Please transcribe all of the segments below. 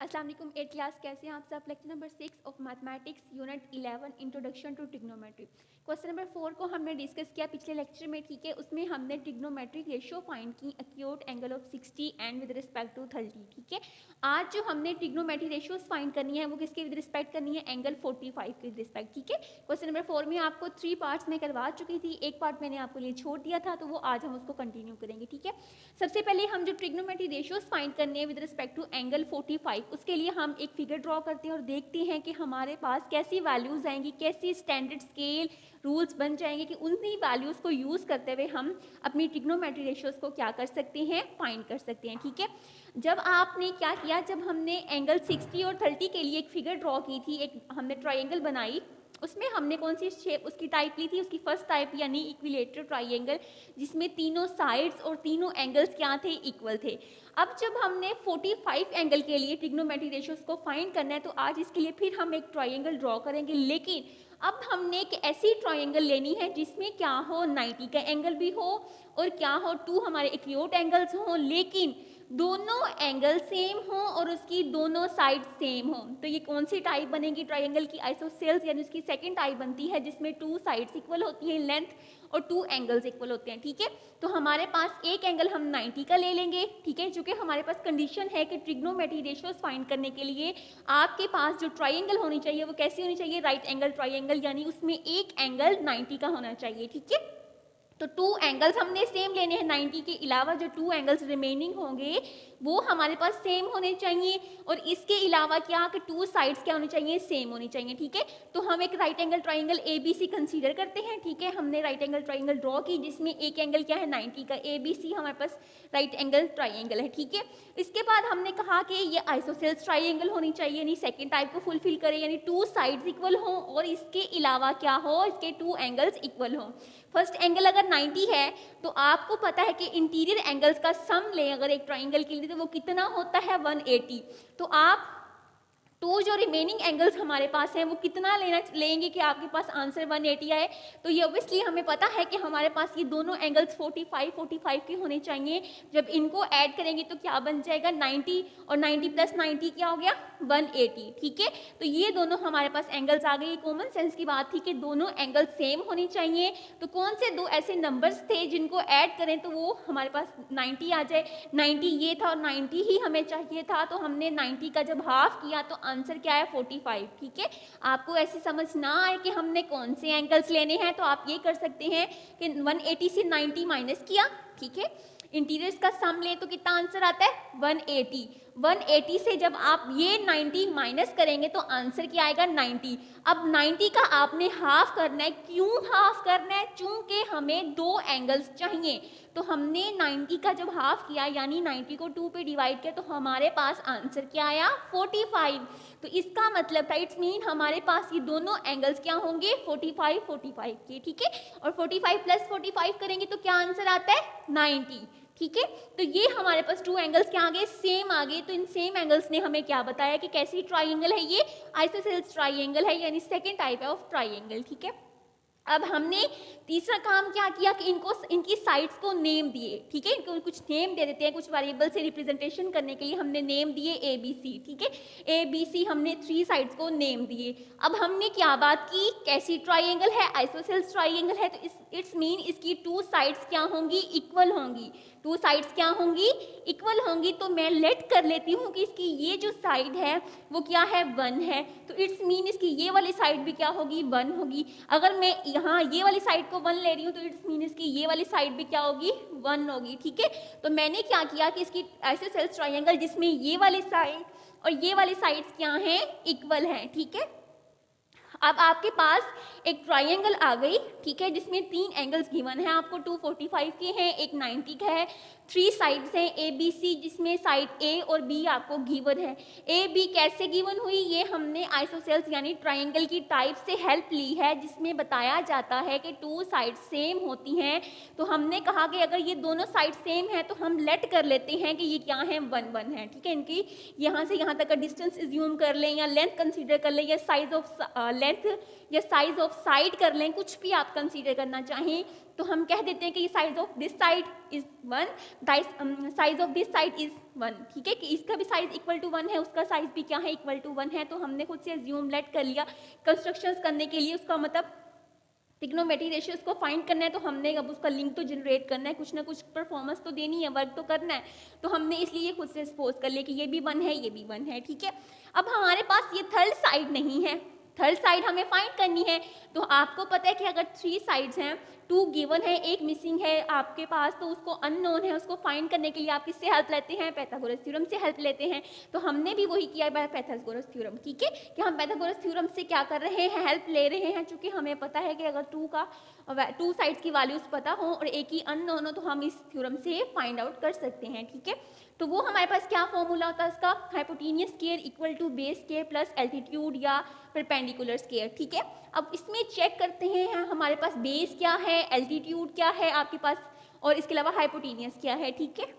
अस्सलाम वालेकुम 8th class कैसे हैं आप सब। Lecture number 6 of mathematics unit 11 introduction to trigonometry. Question number 4 को हमने डिस्कस किया पिछले लेक्चर में, ठीक है। उसमें हमने ट्रिग्नोमेट्रिक रेशियो फाइंड की acute angle of 60 and with respect to 30, ठीक है। आज जो हमने ट्रिग्नोमेट्रिक रेशियोज फाइंड करनी है वो किसके विद रिस्पेक्ट करनी है, एंगल 45 के विद रिस्पेक्ट, ठीक है। क्वेश्चन नंबर 4 में आपको 3 पार्ट्स में करवा चुकी थी, एक पार्ट मैंने आपको लिए छोड़ दिया था, तो वो आज हम उसको कंटिन्यू करेंगे, ठीक है। सबसे पहले हम जो ट्रिग्नोमेट्रिक रेशियोज फाइंड करने हैं विद रिस्पेक्ट टू एंगल 45, उसके लिए हम एक फिगर ड्रॉ करते हैं और देखते हैं कि हमारे पास कैसी वैल्यूज आएंगी, कैसी स्टैंडर्ड स्केल रूल्स बन जाएंगे कि उन्हीं वैल्यूज को यूज करते हुए हम अपनी ट्रिग्नोमेट्रिक रेशियोज को क्या कर सकते हैं, फाइंड कर सकते हैं, ठीक है। जब आपने क्या किया, जब हमने एंगल 60 और 30 के लिए एक फिगर ड्रॉ की थी, एक हमने ट्राइंगल बनाई, उसमें हमने कौन सी शेप उसकी टाइप ली थी, उसकी फर्स्ट टाइप यानी इक्विलेटरल ट्राइंगल, जिसमें तीनों साइड्स और तीनों एंगल्स क्या थे, इक्वल थे। अब जब हमने 45 एंगल के लिए ट्रिग्नोमेट्रिक रेशियोज को फाइंड करना है, तो आज इसके लिए फिर हम एक ट्राइंगल ड्रॉ करेंगे, लेकिन अब हमने एक ऐसी ट्राइंगल लेनी है जिसमें क्या हो, 90 का एंगल भी हो और क्या हो, 2 हमारे एक्यूट एंगल्स हो, लेकिन दोनों एंगल सेम हो और उसकी दोनों साइड सेम हो। तो ये कौन सी टाइप बनेगी ट्राइंगल की, आइसोसेल्स, यानी उसकी सेकंड टाइप बनती है जिसमें 2 साइड्स इक्वल होती हैं लेंथ और 2 एंगल्स इक्वल होते हैं, ठीक है। तो हमारे पास एक एंगल हम 90 का ले लेंगे, ठीक है, क्योंकि हमारे पास कंडीशन है कि ट्रिग्नोमेट्रिक रेशियोज फाइंड करने के लिए आपके पास जो ट्राइंगल होनी चाहिए वो कैसी होनी चाहिए, राइट एंगल ट्राइंगल, यानी उसमें एक एंगल 90 का होना चाहिए, ठीक है। तो 2 एंगल्स हमने सेम लेने हैं, 90 के अलावा जो 2 एंगल्स रिमेनिंग होंगे वो हमारे पास सेम होने चाहिए, और इसके अलावा क्या कि 2 साइड्स क्या होनी चाहिए, सेम होनी चाहिए, ठीक है। तो हम एक right angle triangle ABC consider करते हैं, ठीक है। हमने राइट एंगल ट्राइंगल ड्रॉ की जिसमें एक एंगल क्या है, 90 का, ABC हमारे पास राइट एंगल ट्राइंगल है, ठीक है। इसके बाद हमने कहा कि ये आइसोसेल्स ट्राइंगल होनी चाहिए, यानी सेकेंड टाइप को फुलफिल करें, यानी 2 साइड्स इक्वल हो और इसके अलावा क्या हो, इसके 2 एंगल्स इक्वल हो। फर्स्ट एंगल अगर 90 है तो आपको पता है कि इंटीरियर एंगल्स का सम लें अगर एक ट्राइंगल के लिए तो वो कितना होता है, 180। तो आप 2 जो रिमेनिंग एंगल्स हमारे पास हैं वो कितना लेंगे कि आपके पास आंसर 180 आए। तो ये ऑब्वियसली हमें पता है कि हमारे पास ये दोनों एंगल्स 45 के होने चाहिए। जब इनको ऐड करेंगे तो क्या बन जाएगा, 90 और 90 प्लस 90 क्या हो गया, 180, ठीक है। तो ये दोनों हमारे पास एंगल्स आ गए। कॉमन सेंस की बात थी कि दोनों एंगल सेम होनी चाहिए। तो कौन से 2 ऐसे नंबर्स थे जिनको ऐड करें तो वो हमारे पास 90 आ जाए, 90 ये था और 90 ही हमें चाहिए था। तो हमने 90 का जब हाफ किया तो आंसर क्या है, 45, ठीक है। आपको ऐसी समझ ना आए कि हमने कौन से एंगल्स लेने हैं तो आप ये कर सकते हैं कि 180 से 90 माइनस किया, ठीक है। इंटीरियर्स का सम ले तो कितना आंसर आता है, 180। 180 से जब आप ये 90 माइनस करेंगे तो आंसर क्या आएगा, 90। अब 90 का आपने हाफ करना है, क्यों हाफ करना है, चूंकि हमें 2 एंगल्स चाहिए। तो हमने 90 का जब हाफ किया यानी 90 को 2 पे डिवाइड किया तो हमारे पास आंसर क्या आया, 45। तो इसका मतलब था, इट्स मीन हमारे पास ये दोनों एंगल्स क्या होंगे, 45 के, ठीक है। और 45 प्लस 45 करेंगे तो क्या आंसर आता है, 90, ठीक है। तो ये हमारे पास 2 एंगल्स क्या आ गए, सेम आ गए। तो इन सेम एंगल्स ने हमें क्या बताया कि कैसी ट्राइंगल है ये, आइसोसेल्स ट्राइंगल है, यानी सेकेंड टाइप है ऑफ ट्राइंगल, ठीक है। अब हमने तीसरा काम क्या किया कि इनकी साइड्स को नेम दिए, ठीक है। इनको कुछ नेम दे देते हैं, कुछ वेरिएबल से रिप्रेजेंटेशन करने के लिए हमने नेम दिए ABC, ठीक है। ABC हमने 3 साइड्स को नेम दिए। अब हमने क्या बात की, कैसी ट्राइंगल है, आइसोसेल्स ट्राइंगल है, तो इट्स मीन इसकी 2 साइड्स क्या होंगी, इक्वल होंगी। 2 साइड्स क्या होंगी, इक्वल होंगी। तो मैं लेट कर लेती हूँ कि इसकी ये जो साइड है वो क्या है, 1 है। तो इट्स मीन इसकी ये वाली साइड भी क्या होगी, 1 होगी। अगर मैं यहाँ ये वाली साइड को 1 ले रही हूँ तो इट्स मीन इसकी ये वाली साइड भी क्या होगी, 1 होगी, ठीक है। तो मैंने क्या किया कि इसकी आइसोसेल्स ट्राइंगल जिसमें ये वाली साइड और ये वाली साइड्स क्या हैं, इक्वल हैं, ठीक है। अब आपके पास एक ट्राइंगल आ गई, ठीक है, जिसमें 3 एंगल्स गिवन है आपको, 245 के हैं, एक 90 का है, 3 साइड्स हैं ABC, जिसमें साइड A और B आपको गिवन है। AB कैसे गिवन हुई, ये हमने आइसोसेल्स यानी ट्राइंगल की टाइप से हेल्प ली है, जिसमें बताया जाता है कि 2 साइड सेम होती हैं। तो हमने कहा कि अगर ये दोनों साइड सेम है तो हम लेट कर लेते हैं कि ये क्या है, 1 1 है, ठीक है। इनकी यहाँ से यहाँ तक का डिस्टेंस एज्यूम कर लें या लेंथ कंसीडर कर लें या साइज ऑफ लेंथ या साइज ऑफ साइड कर लें, कुछ भी आप कंसीडर करना चाहें, तो हम कह देते हैं कि ये size of this side is 1, size of this side is 1, ठीक है, कि इसका भी साइज इक्वल टू 1 है, उसका साइज भी क्या है, इक्वल टू 1 है। तो हमने खुद से एज्यूम लेट कर लिया कंस्ट्रक्शंस करने के लिए, उसका मतलब ट्रिग्नोमेट्री रेशियोज को फाइंड करना है, तो हमने अब उसका लिंक तो जनरेट करना है, कुछ ना कुछ परफॉर्मेंस तो देनी है, वर्क तो करना है, तो हमने इसलिए खुद से सपोज कर लिया कि ये भी 1 है, ये भी 1 है, ठीक है। अब हमारे पास ये थर्ड साइड नहीं है, थर्ड साइड हमें फाइंड करनी है। तो आपको पता है कि अगर 3 साइड्स हैं, 2 गिवन है, एक मिसिंग है आपके पास, तो उसको अननोन है, उसको फाइंड करने के लिए आप किससे हेल्प लेते हैं, पाइथागोरस थ्योरम से हेल्प लेते हैं। तो हमने भी वही किया है पाइथागोरस थ्योरम, ठीक है, कि हम पाइथागोरस थ्योरम से क्या कर रहे हैं, हेल्प ले रहे हैं, चूंकि हमें पता है कि अगर 2 साइड्स की वैल्यूज पता हो और एक ही अननोन हो, तो हम इस थ्योरम से फाइंड आउट कर सकते हैं, ठीक है। तो वो हमारे पास क्या फॉर्मूला होता है इसका, hypotenuse square equal to base square plus altitude या परपेंडिकुलर स्क्वायर, ठीक है। अब इसमें चेक करते हैं हमारे पास बेस क्या है, एल्टीट्यूड क्या है आपके पास, और इसके अलावा हाइपोटेनियस क्या है, ठीक है।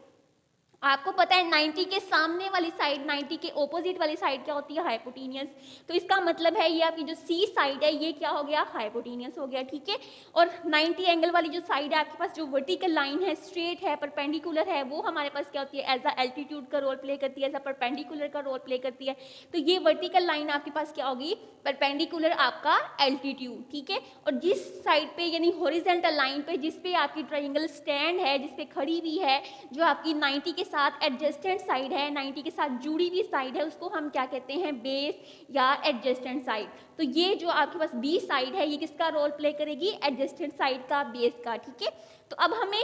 आपको पता है 90 के सामने वाली साइड, 90 के ऑपोजिट वाली साइड क्या होती है, हाइपोटेनियस। तो इसका मतलब है ये आपकी जो सी साइड है ये क्या हो गया, हाइपोटेनियस हो गया, ठीक है। और 90 एंगल वाली जो साइड है आपके पास, जो वर्टिकल लाइन है, स्ट्रेट है, परपेंडिकुलर है, वो हमारे पास क्या होती है, एज अ एल्टीट्यूड का रोल प्ले करती है, एज अ परपेंडिकुलर का रोल प्ले करती है। तो ये वर्टिकल लाइन आपके पास क्या होगी, परपेंडिकुलर आपका एल्टीट्यूड, ठीक है। और जिस साइड पे यानी हॉरिजॉन्टल लाइन पे जिस पे आपकी ट्रायंगल स्टैंड है, जिस पे खड़ी हुई है, जो आपकी 90 के साथ एडजेस्टेंट साइड है, 90 के साथ जुड़ी हुई साइड है, उसको हम क्या कहते हैं, बेस या एडजेस्टेंट साइड। तो ये जो आपके पास बी साइड है, ये किसका रोल प्ले करेगी, एडजेस्टेंट साइड का, बेस का, ठीक है। तो अब हमें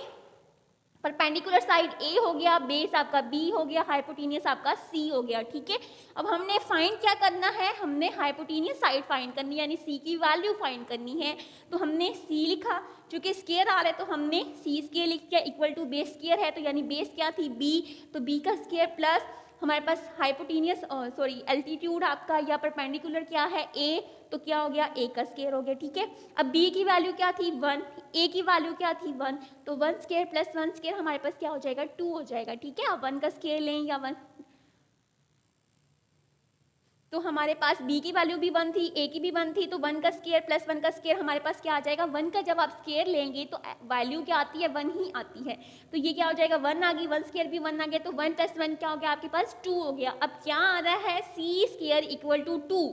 परपेंडिकुलर साइड ए हो गया, बेस आपका बी हो गया, हाइपोटेनियस आपका सी हो गया, ठीक है। अब हमने फाइंड क्या करना है, हमने हाइपोटेनियस साइड फाइंड करनी है, यानी सी की वैल्यू फाइंड करनी है। तो हमने सी लिखा, चूंकि स्क्वायर आ रहा है तो हमने सी स्क्वायर लिख दिया, इक्वल टू बेस स्क्वायर है, तो यानी बेस क्या थी, बी, तो बी का स्क्वायर प्लस हमारे पास हाइपोटेनियस एल्टीट्यूड आपका या परपेंडिकुलर क्या है, ए, तो क्या हो गया, ए का स्क्वायर हो गया, ठीक है। अब बी की वैल्यू क्या थी, 1, ए की वैल्यू क्या थी, 1, तो 1 स्क्वायर प्लस 1 स्क्वायर हमारे पास क्या हो जाएगा, 2 हो जाएगा, ठीक है। अब 1 का स्क्वायर लें या 1, तो हमारे पास b की वैल्यू भी 1 थी, a की भी 1 थी, तो 1 का स्क्वायर प्लस 1 का स्क्वायर हमारे पास क्या आ जाएगा, 1 का जब आप स्क्वायर लेंगे तो वैल्यू क्या आती है, 1 ही आती है। तो ये क्या हो जाएगा, 1 आ गई, 1 स्क्वायर भी 1 आ गया, तो 1 प्लस 1 क्या हो गया आपके पास, 2 हो गया। अब क्या आ रहा है, सी स्क्वायर इक्वल टू 2,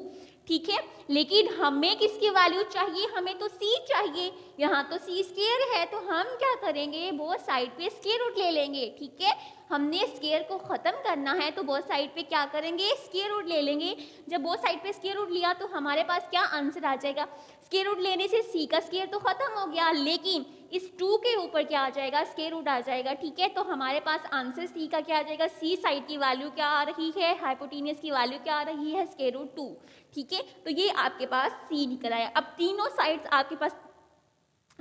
ठीक है। लेकिन हमें किसकी वैल्यू चाहिए, हमें तो c चाहिए, यहाँ तो c स्क्वायर है, तो हम क्या करेंगे, बोथ साइड पे स्क्वायर रूट ले लेंगे, ठीक है। हमने स्क्वायर को खत्म करना है, तो बोथ साइड पे क्या करेंगे, स्क्वायर रूट ले लेंगे। जब बोथ साइड पे स्क्वायर रूट लिया तो हमारे पास क्या आंसर आ जाएगा, स्क्वायर रूट लेने से c का स्क्वायर तो खत्म हो गया, लेकिन इस 2 के ऊपर क्या आ जाएगा, स्क्वायर रूट आ जाएगा, ठीक है। तो हमारे पास आंसर c का क्या आ जाएगा, c साइड की वैल्यू क्या आ रही है, हाइपोटेनियस की वैल्यू क्या आ रही है, स्क्वायर रूट 2, ठीक है। तो ये आपके पास c निकल आया। अब तीनों साइड्स आपके पास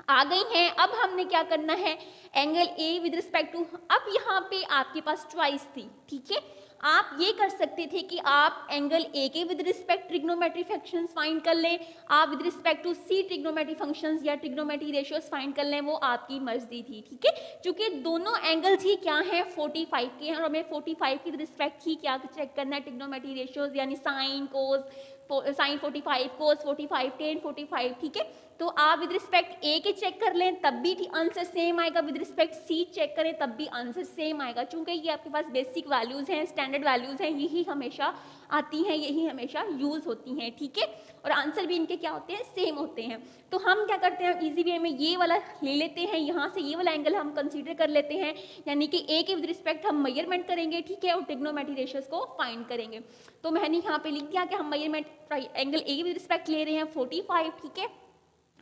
आ गई हैं। अब हमने क्या करना है, angle A with respect to, अब यहाँ पे आपके पास चॉइस थी, ठीक है। आप ये कर सकते थे कि आप एंगल ए के with respect trigonometry functions find कर लें, आप with respect to C trigonometry functions या ट्रिग्नोमेट्री रेशियोज फाइंड कर लें, वो आपकी मर्जी थी, ठीक है। क्योंकि दोनों एंगल्स ही क्या हैं, 45 के हैं, और हमें 45 की रिस्पेक्ट ही क्या चेक करना है, ट्रिग्नोमेट्री रेशियोज, यानी साइन कोस, साइन 45, कोस 45, टेन 45, ठीक है। तो आप विद रिस्पेक्ट ए के चेक कर लें तब भी आंसर सेम आएगा, विद रिस्पेक्ट सी चेक करें तब भी आंसर सेम आएगा, चूंकि ये आपके पास बेसिक वैल्यूज हैं, स्टैंडर्ड वैल्यूज हैं, यही हमेशा आती हैं, यही हमेशा यूज होती हैं, ठीक है। और आंसर भी इनके क्या होते हैं, सेम होते हैं। तो हम क्या करते हैं, इजी वे में ये वाला ले लेते हैं, यहाँ से ये वाला एंगल हम कंसीडर कर लेते हैं, यानी कि ए के विद रिस्पेक्ट हम मेजरमेंट करेंगे, ठीक है, और ट्रिग्नोमेट्री रेशियोज को फाइंड करेंगे। तो मैंने यहाँ पे लिख दिया कि हम मेजरमेंट एंगल ए के विद रिस्पेक्ट ले रहे हैं 45, ठीक है।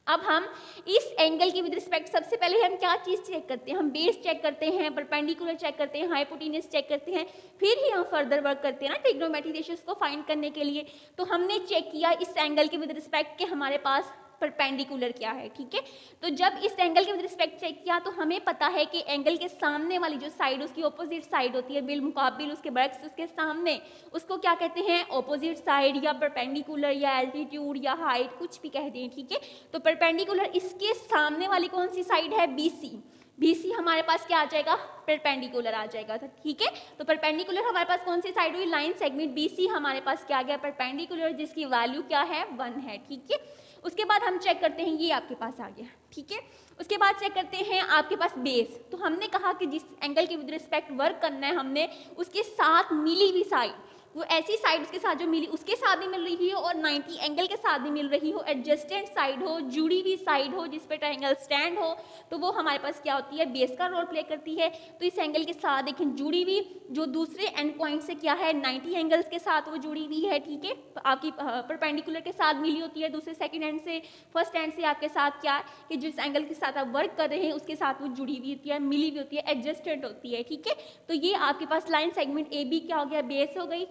अब हम इस एंगल की विद रिस्पेक्ट सबसे पहले हम क्या चीज़ चेक करते हैं, हम बेस चेक करते हैं, परपेंडिकुलर चेक करते हैं, हाइपोटेनियस चेक करते हैं, फिर ही हम फर्दर वर्क करते हैं ना ट्रिग्नोमेट्री रेशियोज को फाइंड करने के लिए। तो हमने चेक किया इस एंगल के विद रिस्पेक्ट के हमारे पास परपेंडिकुलर क्या है, ठीक है। तो जब इस एंगल के विद रिस्पेक्ट चेक किया तो हमें पता है कि एंगल के सामने वाली जो साइड उसकी ऑपोजिट साइड होती है, बिल मुकाबिल उसके बरक्स उसके सामने, उसको क्या कहते हैं, ऑपोजिट साइड या परपेंडिकुलर या एल्टीट्यूड या हाइट, कुछ भी कह दें, ठीक है। तो परपेंडिकुलर इसके सामने वाली कौन सी साइड है, BC, BC हमारे पास क्या आ जाएगा, परपेंडिकुलर आ जाएगा, ठीक है। तो परपेंडिकुलर हमारे पास कौन सी साइड हुई, लाइन सेगमेंट BC हमारे पास क्या आ गया, परपेंडिकुलर, जिसकी वैल्यू क्या है 1 है, ठीक है। उसके बाद हम चेक करते हैं, ये आपके पास आ गया, ठीक है। उसके बाद चेक करते हैं आपके पास बेस। तो हमने कहा कि जिस एंगल के विद रिस्पेक्ट वर्क करना है हमने, उसके साथ मिली हुई साइड, वो ऐसी साइड उसके साथ जो मिली उसके साथ भी मिल रही हो और 90 एंगल के साथ भी मिल रही हो, एडजस्टेंट साइड हो, जुड़ी हुई साइड हो जिस पे ट्रायंगल स्टैंड हो, तो वो हमारे पास क्या होती है, बेस का रोल प्ले करती है। तो इस एंगल के साथ देखें जुड़ी हुई, जो दूसरे एंड पॉइंट से क्या है 90 एंगल्स के साथ वो जुड़ी हुई है, ठीक है। तो आपकी परपेंडिकुलर के साथ मिली होती है, दूसरे सेकंड एंड से फर्स्ट एंड से आपके साथ क्या है कि जिस एंगल के साथ आप वर्क कर रहे हैं उसके साथ वो जुड़ी हुई होती है, मिली हुई होती है, एडजस्टेंट होती है, ठीक है। तो ये आपके पास लाइन सेगमेंट AB क्या हो गया, बेस हो गई,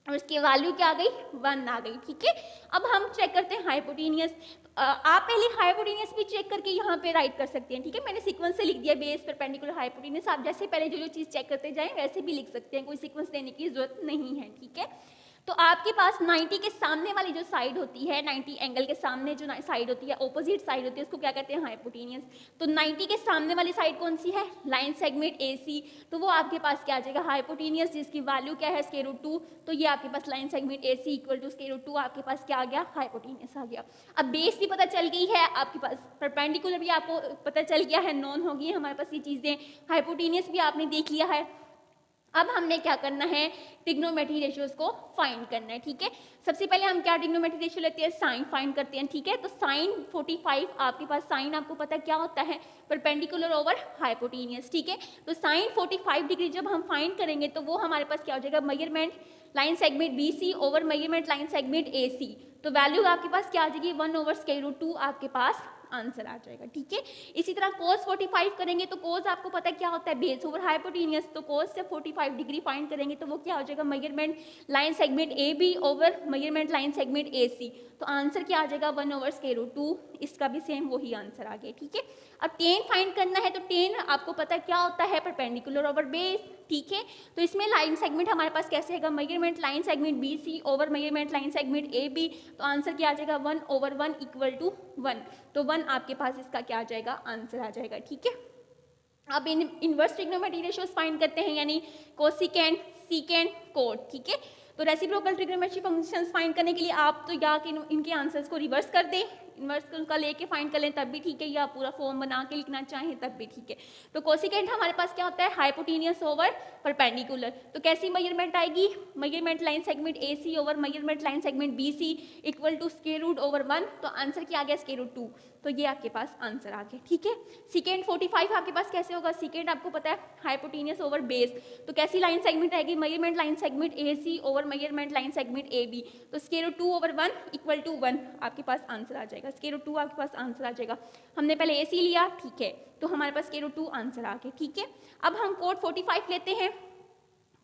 और इसकी वैल्यू क्या आ गई, 1 आ गई, ठीक है। अब हम चेक करते हैं हाइपोटेनियस। आप पहले हाइपोटेनियस भी चेक करके यहाँ पे राइट कर सकते हैं, ठीक है। मैंने सीक्वेंस से लिख दिया, बेस, परपेंडिकुलर, हाइपोटेनियस। आप जैसे पहले जो जो चीज़ चेक करते जाएं वैसे भी लिख सकते हैं, कोई सीक्वेंस देने की जरूरत नहीं है, ठीक है। तो आपके पास 90 के सामने वाली जो साइड होती है, 90 एंगल के सामने जो साइड होती है, ऑपोजिट साइड होती है, उसको क्या कहते हैं, हाइपोटेनियस। तो 90 के सामने वाली साइड कौन सी है, लाइन सेगमेंट AC। तो वो आपके पास क्या आ जाएगा, हाइपोटेनियस, जिसकी वैल्यू क्या है, √2। तो ये आपके पास line segment AC equal to √2 आपके पास क्या आ गया, हाइपोटेनियस आ गया। अब बेस भी पता चल गई है आपके पास, परपेंडिकुलर भी आपको पता चल गया है, नॉन हो गई है हमारे पास ये चीज़ें, हाइपोटेनियस भी आपने देख लिया है। अब हमने क्या करना है, ट्रिग्नोमेट्री रेशियोज को फाइंड करना है, ठीक है। सबसे पहले हम क्या ट्रिग्नोमेट्री रेशियो लेते हैं, साइन फाइंड करते हैं, ठीक है। तो साइन 45 आपके पास, साइन आपको पता क्या होता है, परपेंडिकुलर ओवर हाइपोटेनियस, ठीक है। तो साइन 45 डिग्री जब हम फाइंड करेंगे तो वो हमारे पास क्या हो जाएगा, measurement line segment BC over measurement line segment AC। तो वैल्यू आपके पास क्या आ जाएगी, 1/√2 आपके पास आंसर आ जाएगा, ठीक है। इसी तरह cos 45 करेंगे तो cos आपको पता है क्या होता है, बेस ओवर हाइपोटेनियस। तो cos से 45 डिग्री फाइंड करेंगे तो वो क्या हो जाएगा, measurement line segment AB over measurement line segment AC। तो आंसर क्या आ जाएगा, 1/√2। इसका भी सेम वही आंसर आ गया, ठीक है। अब टेन फाइंड करना है, तो टेन आपको पता क्या होता है, परपेंडिकुलर ओवर बेस, ठीक है। तो इसमें लाइन सेगमेंट हमारे पास कैसे आएगा, measurement line segment BC over measurement line segment AB। तो आंसर क्या आ जाएगा, 1/1 इक्वल टू 1। तो 1 आपके पास इसका क्या आ जाएगा, आंसर आ जाएगा, ठीक है। अब इनवर्स ट्रिग्नोमेट्री रेशियोज फाइंड करते हैं, यानी कोसिकेंट, सीकेंट, कोट, ठीक है। तो रेसिप्रोकल ट्रिग्नोमेट्री फंक्शंस फाइंड करने के लिए आप तो या कि इनके आंसर्स को रिवर्स कर दें, इनवर्स का लेके फाइंड कर लें तब भी ठीक है, या पूरा फॉर्म बना के लिखना चाहें तब भी ठीक है। तो कोसिकेंट हमारे पास क्या होता है, हाइपोटेनियस ओवर परपेंडिकुलर। तो कैसी मेजरमेंट आएगी, measurement line segment AC over measurement line segment BC equal to √1। तो आंसर क्या आ गया, √2। तो ये आपके पास आंसर आ गया, ठीक है। सीकेंट 45 आपके पास कैसे होगा, सीकेंट आपको पता है हाइपोटेनियस ओवर बेस। तो कैसी लाइन सेगमेंट आएगी, measurement line segment AC over measurement line segment AB। तो √2/1 इक्वल टू 1 आपके पास आंसर आ जाएगा, √2 आपके पास आंसर आ जाएगा। हमने पहले AC लिया, ठीक है, तो हमारे पास √2 आंसर आ गया, ठीक है। अब हम कोट 45 लेते हैं।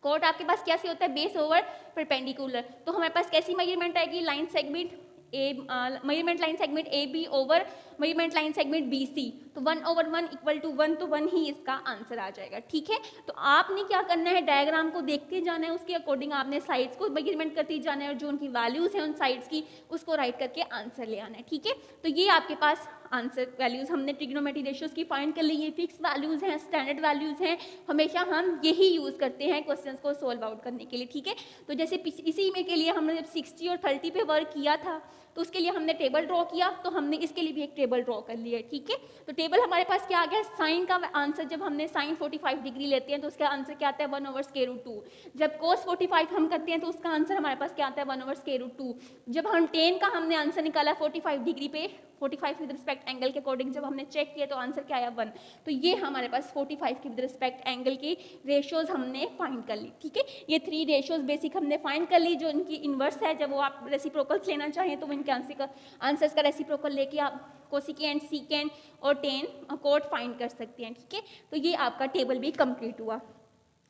कोट आपके पास कैसे होता है, बेस ओवर परपेंडिकुलर। तो हमारे पास कैसी मेजरमेंट आएगी, line segment measurement line segment AB over measurement line segment BC। तो 1/1 इक्वल टू 1, तो 1 ही इसका आंसर आ जाएगा, ठीक है। तो आपने क्या करना है, डायग्राम को देखते जाना है, उसके अकॉर्डिंग आपने साइड्स को मेजरमेंट करते जाना है और जो उनकी वैल्यूज हैं उन साइड्स की उसको राइट करके आंसर ले आना है, ठीक है। तो ये आपके पास आंसर वैल्यूज हमने ट्रिग्नोमेट्री रेशियोज की फाइंड कर ली। ये फिक्स वैल्यूज हैं, स्टैंडर्ड वैल्यूज हैं, हमेशा हम यही यूज करते हैं क्वेश्चंस को सोल्व आउट करने के लिए, ठीक है। तो जैसे इसी में के लिए हमने जब 60 और 30 पे वर्क किया था तो उसके लिए हमने टेबल ड्रॉ किया, तो हमने इसके लिए भी एक टेबल ड्रॉ कर लिया, ठीक है। तो टेबल हमारे पास क्या आ गया, साइन का आंसर जब हमने साइन 45 डिग्री लेते हैं तो उसका आंसर क्या आता है, 1/√2। जब कोस 45 हम करते हैं तो उसका आंसर हमारे पास क्या आता है, 1/√2। जब हम टेन का हमने आंसर निकाला 45 डिग्री पे, 45 विद रिस्पेक्ट एंगल के अकॉर्डिंग जब हमने चेक किया तो आंसर क्या आया, 1। तो ये हमारे पास 45 की विद रिस्पेक्ट एंगल की रेशियोज हमने फाइंड कर ली, ठीक है। ये 3 रेशियोज बेसिक हमने फाइंड कर ली, जो इनकी इनवर्स है। जब वो आप रेसिप्रोकल्स लेना चाहें तो वो इनके आंसर्स का रेसिप्रोकल लेके आप कोसिकेंट, सीकेंट और टेन कोट फाइंड कर सकते हैं, ठीक है। तो ये आपका टेबल भी कंप्लीट हुआ।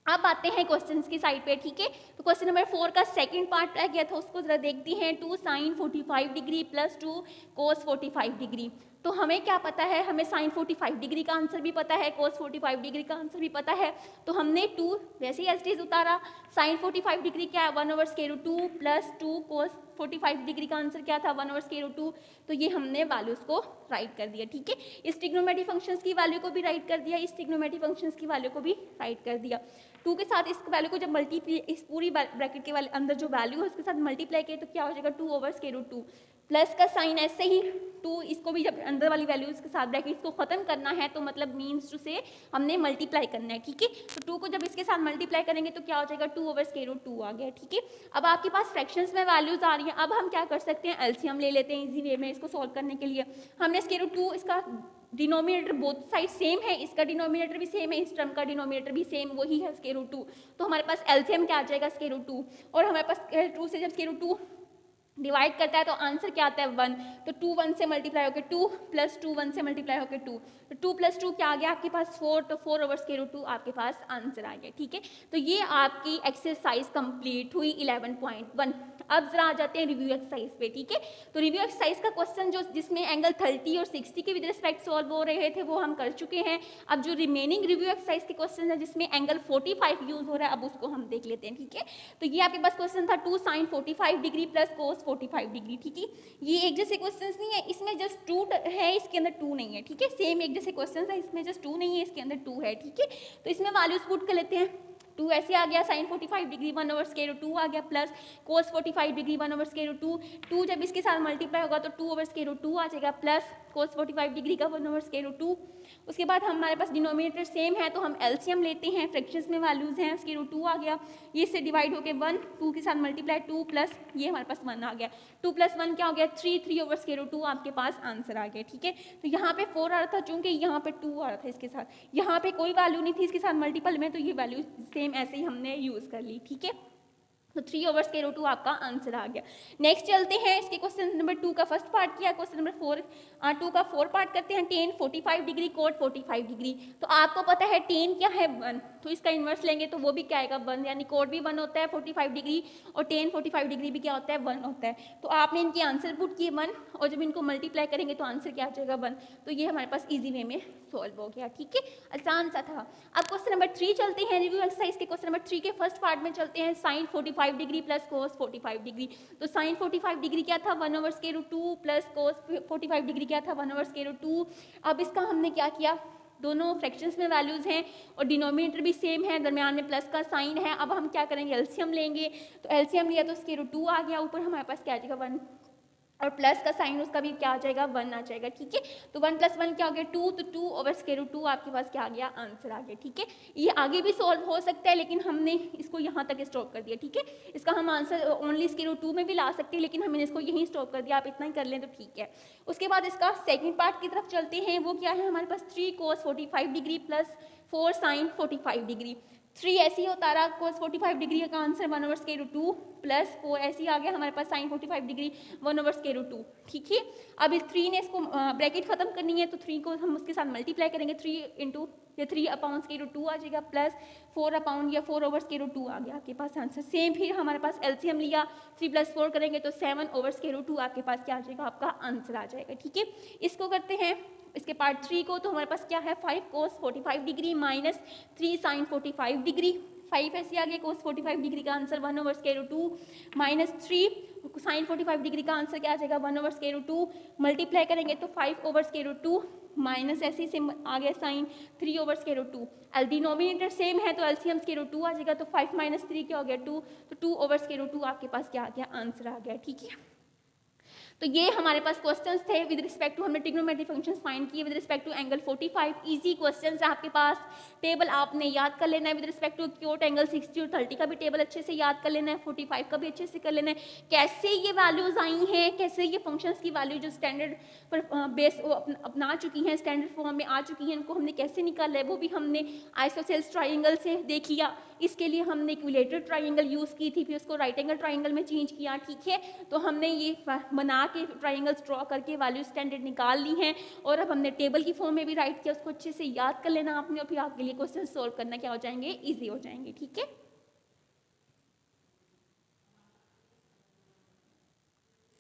अब आते हैं क्वेश्चंस की साइड पे, ठीक है। तो क्वेश्चन नंबर 4 का सेकंड पार्ट रह गया था, उसको जरा देखते हैं। 2 sin 45 degree plus 2 cos 45 degree. तो हमें क्या पता है, हमें साइन 45 डिग्री का आंसर भी पता है, कोस 45 डिग्री का आंसर भी पता है, तो हमने 2 वैसे ही एज इट इज उतारा। साइन 45 डिग्री क्या है, 1/√2 प्लस 2 कोस 45 डिग्री का आंसर क्या था, 1/√2। तो ये हमने वैल्यूज को राइट कर दिया, ठीक है। इस ट्रिग्नोमेट्रिक फंक्शंस की वैल्यू को भी राइट कर दिया, इस ट्रिग्नोमेट्रिक फंक्शंस की वैल्यू को भी राइट कर दिया। 2 के साथ इस वैल्यू को जब मल्टीप्लाई, इस पूरी ब्रैकेट के वाले अंदर जो वैल्यू है उसके साथ मल्टीप्लाई किया तो क्या हो जाएगा, 2/√2। प्लस का साइन ऐसे ही 2, इसको भी जब अंदर वाली वैल्यूज के साथ ब्रैकेट्स को खत्म करना है तो मतलब मीन्स टू से हमने मल्टीप्लाई करना है, ठीक है। तो 2 को जब इसके साथ मल्टीप्लाई करेंगे तो क्या हो जाएगा, 2/√2 आ गया, ठीक है। अब आपके पास फ्रैक्शंस में वैल्यूज आ रही हैं, अब हम क्या कर सकते हैं, एलसीएम ले लेते हैं इजी वे में इसको सॉल्व करने के लिए। हमने √2, इसका डिनोमिनेटर बोथ साइड सेम है, इसका डिनोमिनेटर भी सेम है, इस टर्म का डिनोमिनेटर भी सेम वही है √2, तो हमारे पास एलसीएम क्या आ जाएगा, √2। और हमारे पास √2 से जब √2 डिवाइड करता है तो आंसर क्या आता है, 1। तो 2 1 से मल्टीप्लाई होकर 2 प्लस 2 1 से मल्टीप्लाई होकर 2, तो 2 + 2 क्या आ गया आपके पास, 4। तो 4/√2 आपके पास आंसर आ गया, ठीक है। तो ये आपकी एक्सरसाइज कंप्लीट हुई 11.1। अब जरा आ जाते हैं रिव्यू एक्सरसाइज पे, ठीक है। तो रिव्यू एक्सरसाइज का क्वेश्चन जो जिसमें एंगल 30 और 60 के विद रिस्पेक्ट सॉल्व हो रहे थे वो हम कर चुके हैं। अब जो रिमेनिंग रिव्यू एक्सरसाइज के क्वेश्चन है जिसमें एंगल 45 यूज हो रहा है, अब उसको हम देख लेते हैं, ठीक है। तो ये आपके पास क्वेश्चन था 2 sin 45 degree plus cos 45 degree, ठीक है। ये एक जैसे क्वेश्चन नहीं है, इसमें जस्ट 2 है, इसके अंदर 2 नहीं है, ठीक है। सेम एक जैसे क्वेश्चन है, इसमें जस्ट 2 नहीं है, इसके अंदर 2 है, ठीक है। तो इसमें वैल्यूज पुट कर लेते हैं। 2 ऐसे आ गया, sin 45 डिग्री 1/√2 आ गया, प्लस cos 45 डिग्री 1/√2। 2 जब इसके साथ मल्टीप्लाई होगा तो 2/√2 आ जाएगा, प्लस cos 45 डिग्री का 1/√2। उसके बाद हमारे पास डिनोमिनेटर सेम है तो हम एलसीएम लेते हैं, फ्रैक्शंस में वैल्यूज हैं, √2 आ गया, ये से डिवाइड होके 1, 2 के साथ मल्टीप्लाई 2 प्लस ये हमारे पास 1 आ गया, 2 + 1 क्या हो गया, 3, 3/√2 आपके पास आंसर आ गया, ठीक है। तो यहाँ पे 4 आ रहा था, चूंकि यहाँ पे 2 आ रहा था इसके साथ, यहाँ पे कोई वैल्यू नहीं थी इसके साथ मल्टीपल में, तो ये वैल्यू सेम ऐसे ही हमने यूज कर ली, ठीक है। तो 3/√2 आपका आंसर आ गया। नेक्स्ट चलते हैं, इसके क्वेश्चन नंबर 2 का फर्स्ट पार्ट किया, क्वेश्चन नंबर 2 का 4 पार्ट करते हैं। tan 45 डिग्री कोट 45 डिग्री, तो आपको पता है tan क्या है, 1, तो इसका इन्वर्स लेंगे तो वो भी क्या आएगा, 1, यानी कोट भी 1 होता है 45 डिग्री और tan 45 डिग्री भी क्या होता है, 1 होता है। तो आपने इनके आंसर पुट किए 1 और जब इनको मल्टीप्लाई करेंगे तो आंसर क्या आ जाएगा, 1। तो ये हमारे पास ईजी वे में सॉल्व हो गया, ठीक है, आसान सा था। अब क्वेश्चन नंबर 3 चलते हैं, रिव्यू एक्सरसाइज के क्वेश्चन नंबर 3 के फर्स्ट पार्ट में चलते हैं। sin 45 degree plus cos 45 degree, तो sin 45 डिग्री क्या था, 1/√2 प्लस cos 45 डिग्री क्या था, 1/√2। अब इसका हमने क्या किया, दोनों फ्रैक्शंस में वैल्यूज हैं और डिनोमिनेटर भी सेम है, दरमियान में प्लस का साइन है। अब हम क्या करेंगे, एलसीएम लेंगे, तो एलसीएम लिया तो √2 आ गया, ऊपर हमारे पास क्या आ जाएगा, 1 और प्लस का साइन उसका भी क्या आ जाएगा, 1 आ जाएगा, ठीक है। तो 1 + 1 क्या हो गया, 2, तो 2/√2 आपके पास क्या आ गया, आंसर आ गया, ठीक है। ये आगे भी सॉल्व हो सकता है लेकिन हमने इसको यहाँ तक स्टॉप कर दिया, ठीक है। इसका हम आंसर ओनली √2 में भी ला सकते हैं लेकिन हमने इसको यहीं स्टॉप कर दिया, आप इतना ही कर लें तो ठीक है। उसके बाद इसका सेकेंड पार्ट की तरफ चलते हैं, वो क्या है हमारे पास, 3 cos 45 degree plus 4 sin 45 degree. 3 ऐसे ही होता रहा, cos 45 डिग्री का आंसर 1/√2 प्लस 4 ऐसे ही आ गया हमारे पास sin 45 डिग्री 1/√2, ठीक है। अब इस 3 ने इसको ब्रैकेट खत्म करनी है तो 3 को हम उसके साथ मल्टीप्लाई करेंगे, 3 इंटू ये 3/√2 आ जाएगा, प्लस 4 या 4/√2 आ गया आपके पास आंसर। सेम फिर हमारे पास एलसीएम लिया, 3 + 4 करेंगे तो 7/√2 आपके पास क्या आ जाएगा, आपका आंसर आ जाएगा, ठीक है। इसको करते हैं इसके पार्ट 3 को, तो हमारे पास क्या है, 5 cos 45 degree minus 3 sin 45 degree. 5 ऐसे आ गया, cos 45 डिग्री का आंसर 1/√2 माइनस 3 sin 45 डिग्री का आंसर क्या आ जाएगा, 1/√2। मल्टीप्लाई करेंगे तो 5/√2 माइनस ऐसे ही आ गया साइन 3/√2। डिनोमिनेटर सेम है तो एलसीएम √2 आ जाएगा, तो 5 - 3 क्या हो गया, 2, तो 2/√2 आपके पास क्या आ गया, आंसर आ गया, ठीक है। तो ये हमारे पास क्वेश्चंस थे विद रिस्पेक्ट टू, हमने ट्रिग्नोमेट्रिक फंक्शंस फाइंड किए with respect to angle 45। Easy questions है आपके पास, टेबल आपने याद कर लेना है with respect to acute angle 60 और 30 का भी टेबल अच्छे से याद कर लेना है, 45 का भी अच्छे से कर लेना है, कैसे ये वैल्यूज आई हैं, कैसे ये फंक्शंस की वैल्यू जो स्टैंडर्ड पर बेस अपना चुकी हैं, स्टैंडर्ड फॉर्म में आ चुकी हैं, इनको हमने कैसे निकाला है वो भी हमने आइसोसेल्स ट्राइंगल से देख लिया। इसके लिए हमने इक्विलेटरल ट्राइंगल यूज़ की थी, फिर उसको राइट एंगल ट्राइंगल में चेंज किया, ठीक है। तो हमने ये बना के ट्राइंगल्स ड्रॉ करके वैल्यू स्टैंडर्ड निकाल ली हैं और अब हमने टेबल की फॉर्म में भी राइट किया, उसको अच्छे से याद कर लेना आपने और फिर आपके लिए क्वेश्चन सोल्व करना क्या हो जाएंगे, ईजी हो जाएंगे, ठीक है।